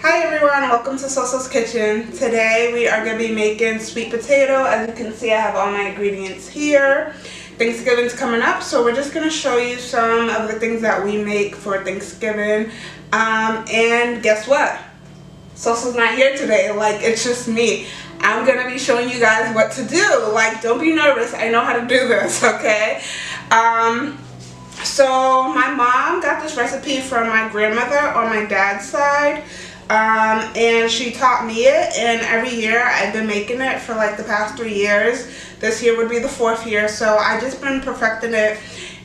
Hi everyone, welcome to Soso's Kitchen. Today we are going to be making sweet potato. As you can see, I have all my ingredients here. Thanksgiving's coming up, so we're just going to show you some of the things that we make for Thanksgiving. And guess what? Soso's not here today. Like, it's just me. I'm going to be showing you guys what to do. Like, don't be nervous. I know how to do this, okay? So my mom got this recipe from my grandmother on my dad's side. And she taught me it, and every year I've been making it for like the past 3 years. This year would be the 4th year, so I just been perfecting it,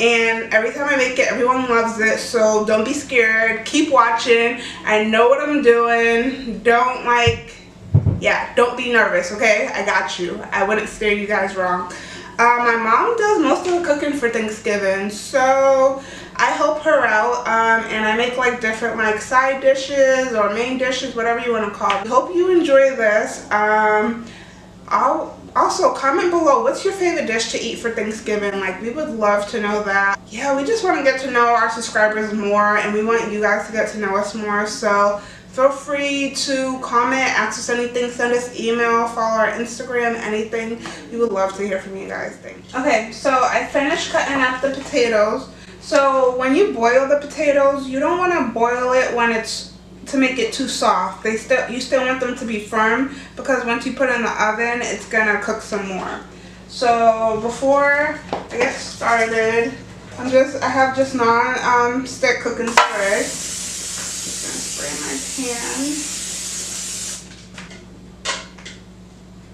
and every time I make it, everyone loves it. So don't be scared, keep watching. I know what I'm doing. Don't don't be nervous, okay? I got you. I wouldn't steer you guys wrong. My mom does most of the cooking for Thanksgiving, so I help her out, and I make like different like side dishes or main dishes, whatever you want to call it. Hope you enjoy this. I'll also comment below, what's your favorite dish to eat for Thanksgiving? Like, we would love to know that. Yeah, we just want to get to know our subscribers more, and we want you guys to get to know us more. So feel free to comment, ask us anything, send us email, follow our Instagram, anything. We would love to hear from you guys. Thanks. Okay, so I finished cutting up the potatoes. So when you boil the potatoes, you don't want to boil it when it's to make it too soft. You still want them to be firm, because once you put it in the oven, it's gonna cook some more. So before I get started, I have just non-stick cooking spray. Spray my pan.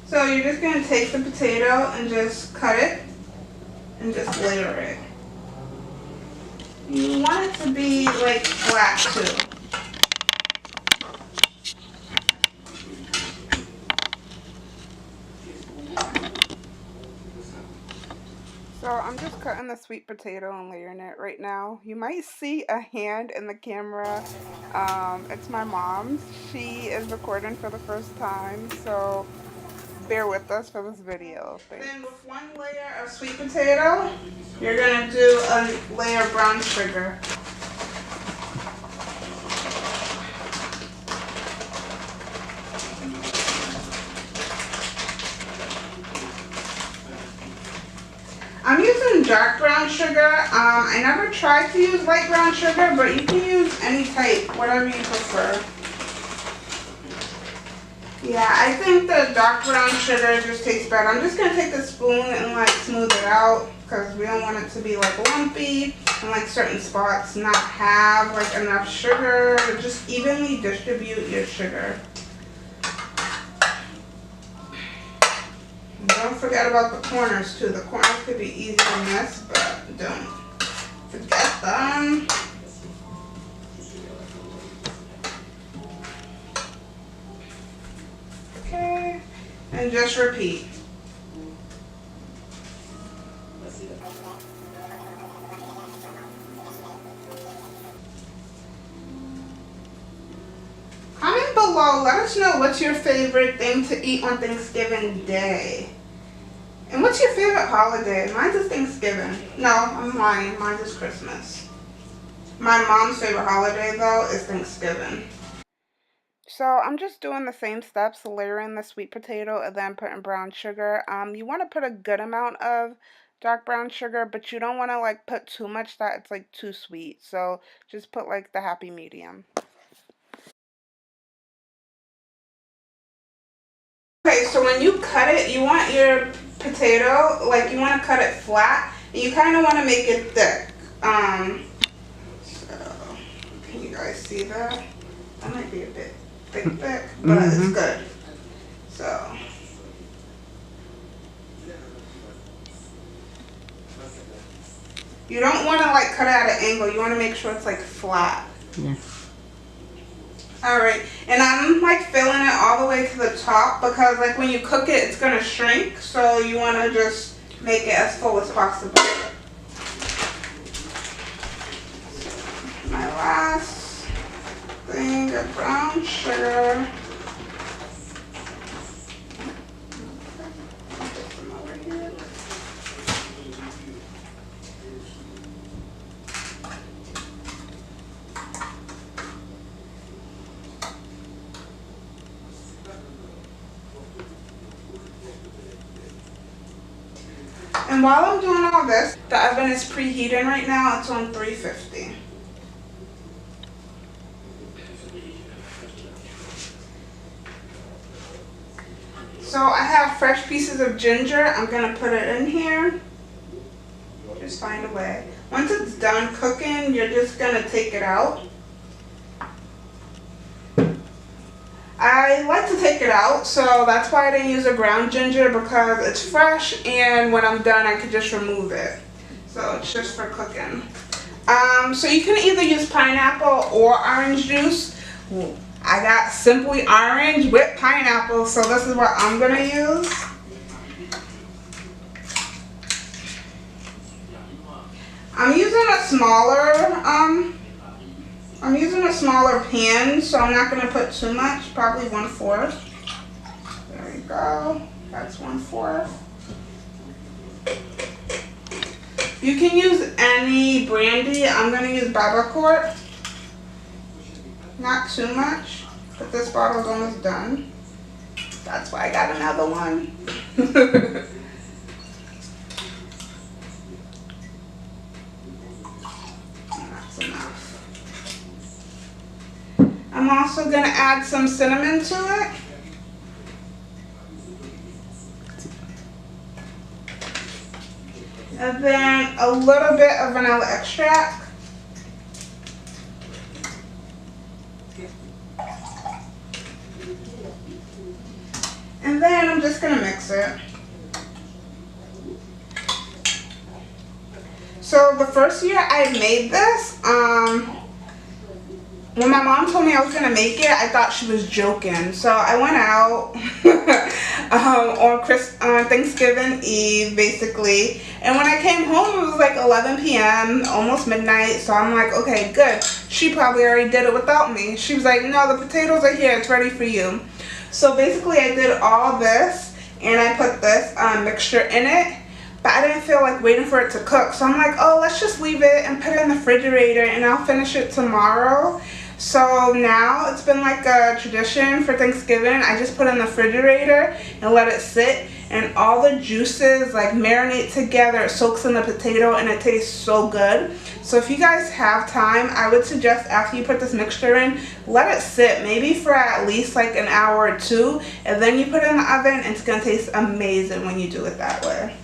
So you're just going to take the potato and just cut it and just layer it. You want it to be like flat too. So I'm just cutting the sweet potato and layering it right now. You might see a hand in the camera. It's my mom's. She is recording for the first time, so bear with us for this video. Thanks. Then with one layer of sweet potato, you're going to do a layer of brown sugar. I'm using dark brown sugar. I never tried to use light brown sugar, but you can use any type, whatever you prefer. Yeah, I think the dark brown sugar just tastes better. I'm just going to take the spoon and like smooth it out, because we don't want it to be like lumpy and like certain spots not have like enough sugar. Just evenly distribute your sugar. Don't forget about the corners too. The corners could be easy to miss, but don't forget them. Okay, and just repeat. Comment below, let us know what's your favorite thing to eat on Thanksgiving Day. And what's your favorite holiday? Mine is Thanksgiving. No, I'm lying. Mine is Christmas. My mom's favorite holiday, though, is Thanksgiving. So I'm just doing the same steps, layering the sweet potato and then putting brown sugar. You want to put a good amount of dark brown sugar, but you don't want to like put too much that it's like too sweet. So just put like the happy medium. Okay, so when you cut it, you want your potato, like you want to cut it flat, and you kind of want to make it thick. So can you guys see that? That might be a bit thick, but it's good. So you don't want to like cut it at an angle. You want to make sure it's like flat. Yeah. Alright, and I'm like filling it all the way to the top, because like when you cook it, it's going to shrink, so you want to just make it as full as possible. My last thing of brown sugar. And while I'm doing all this, the oven is preheating right now. It's on 350. So I have fresh pieces of ginger. I'm going to put it in here. Just find a way. Once it's done cooking, you're just going to take it out. I like to take it out, so that's why I didn't use a ground ginger, because it's fresh and when I'm done I could just remove it. So it's just for cooking. So you can either use pineapple or orange juice. I got simply orange with pineapple, so this is what I'm going to use. I'm using a smaller pan, so I'm not going to put too much, probably 1/4. There you go. That's 1/4. You can use any brandy. I'm going to use Baba. Not too much, but this bottle's almost done. That's why I got another one. That's enough. I'm also going to add some cinnamon to it. And then a little bit of vanilla extract. And then I'm just going to mix it. So the first year I made this, when my mom told me I was going to make it, I thought she was joking. So I went out on Thanksgiving Eve, basically. And when I came home, it was like 11 p.m., almost midnight. So I'm like, okay, good. She probably already did it without me. She was like, no, the potatoes are here. It's ready for you. So basically, I did all this, and I put this mixture in it. But I didn't feel like waiting for it to cook. So I'm like, oh, let's just leave it and put it in the refrigerator, and I'll finish it tomorrow. So now it's been like a tradition for Thanksgiving. I just put it in the refrigerator and let it sit, and all the juices like marinate together. It soaks in the potato and it tastes so good. So if you guys have time, I would suggest after you put this mixture in, let it sit maybe for at least like an hour or two, and then you put it in the oven, and it's gonna taste amazing when you do it that way.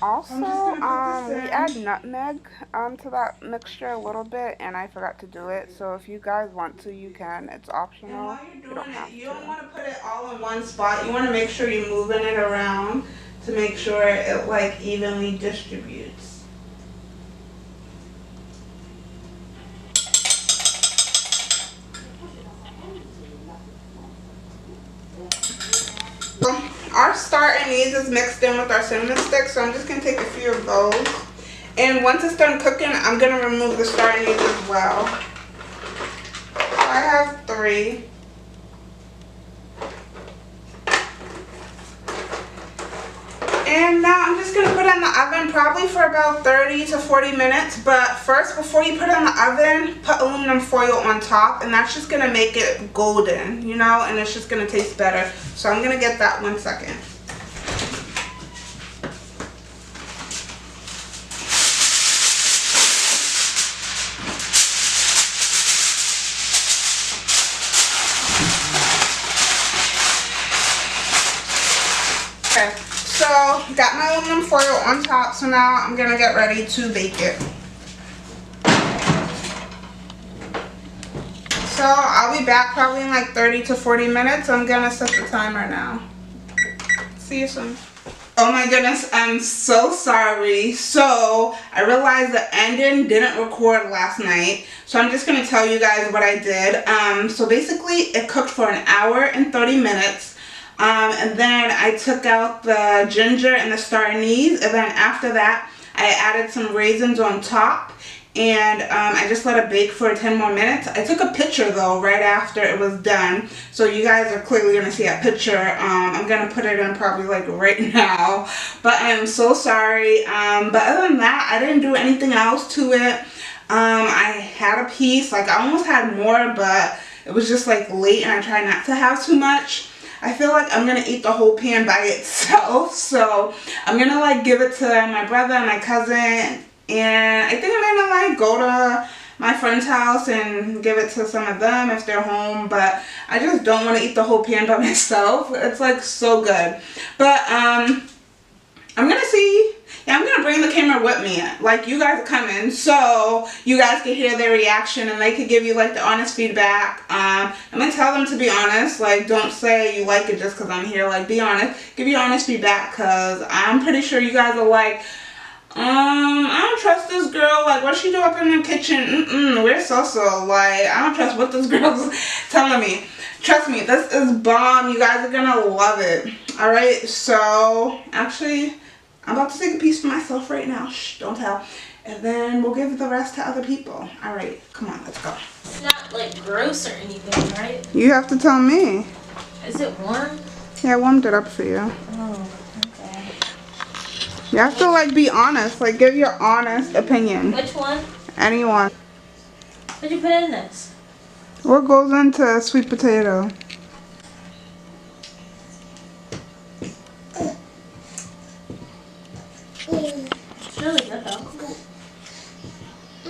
Also, we add nutmeg to that mixture a little bit, and I forgot to do it. So if you guys want to, you can. It's optional. And while you're doing it, you don't want to put it all in one spot. You want to make sure you're moving it around to make sure it like evenly distributes. Our star anise is mixed in with our cinnamon sticks, so I'm just going to take a few of those. And once it's done cooking, I'm going to remove the star anise as well. So I have 3. And now I'm just going to put it in the oven probably for about 30 to 40 minutes. But first, before you put it in the oven, put aluminum foil on top. And that's just going to make it golden, you know, and it's just going to taste better. So I'm going to get that 1 second. Okay. So, got my aluminum foil on top, so now I'm going to get ready to bake it. So, I'll be back probably in like 30 to 40 minutes. I'm going to set the timer now. See you soon. Oh my goodness, I'm so sorry. So, I realized the ending didn't record last night. So, I'm just going to tell you guys what I did. So, basically, it cooked for an hour and 30 minutes. And then I took out the ginger and the star anise, and then after that I added some raisins on top, and I just let it bake for 10 more minutes. I took a picture though right after it was done, so you guys are clearly going to see that picture. I'm going to put it in probably like right now, but I'm so sorry. But other than that, I didn't do anything else to it. I had a piece, like I almost had more, but it was just like late and I tried not to have too much. I feel like I'm gonna eat the whole pan by itself. So I'm gonna like give it to my brother and my cousin, and I think I'm gonna like go to my friend's house and give it to some of them if they're home. But I just don't want to eat the whole pan by myself. It's like so good. But I'm gonna see. Yeah, I'm gonna bring the camera with me. Like, you guys are coming, so you guys can hear their reaction and they could give you like the honest feedback. I'm gonna tell them to be honest. Like, don't say you like it just because I'm here. Like, be honest. Give you honest feedback, because I'm pretty sure you guys are like, I don't trust this girl. Like, what she do up in the kitchen? Where's Soso? Like, I don't trust what this girl's telling me. Trust me, this is bomb. You guys are gonna love it. Alright, so actually, I'm about to take a piece for myself right now. Shh, don't tell. And then we'll give the rest to other people. Alright, come on, let's go. It's not like gross or anything, right? You have to tell me. Is it warm? Yeah, I warmed it up for you. Oh, okay. You have to like be honest. Like, give your honest opinion. Which one? Anyone. What'd you put in this? What goes into sweet potato? It's really good though.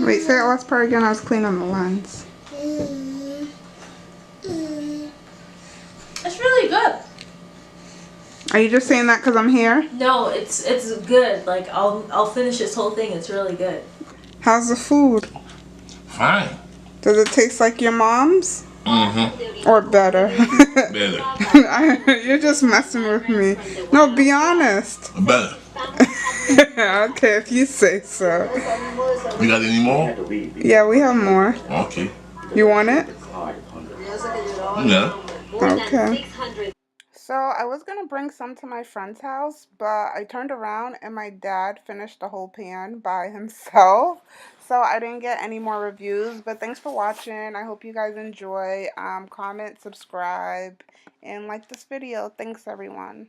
Wait, say that last part again. I was cleaning the lens. It's really good. Are you just saying that because I'm here? No, it's good. Like I'll finish this whole thing. It's really good. How's the food? Fine. Does it taste like your mom's? Mm-hmm. Or better? Better. You're just messing with me. No, be honest. Better. Okay, if you say so. You got any more? Yeah, we have more. Okay. You want it? Yeah. Okay. So I was going to bring some to my friend's house, but I turned around and my dad finished the whole pan by himself. So I didn't get any more reviews, but thanks for watching. I hope you guys enjoy. Comment, subscribe, and like this video. Thanks, everyone.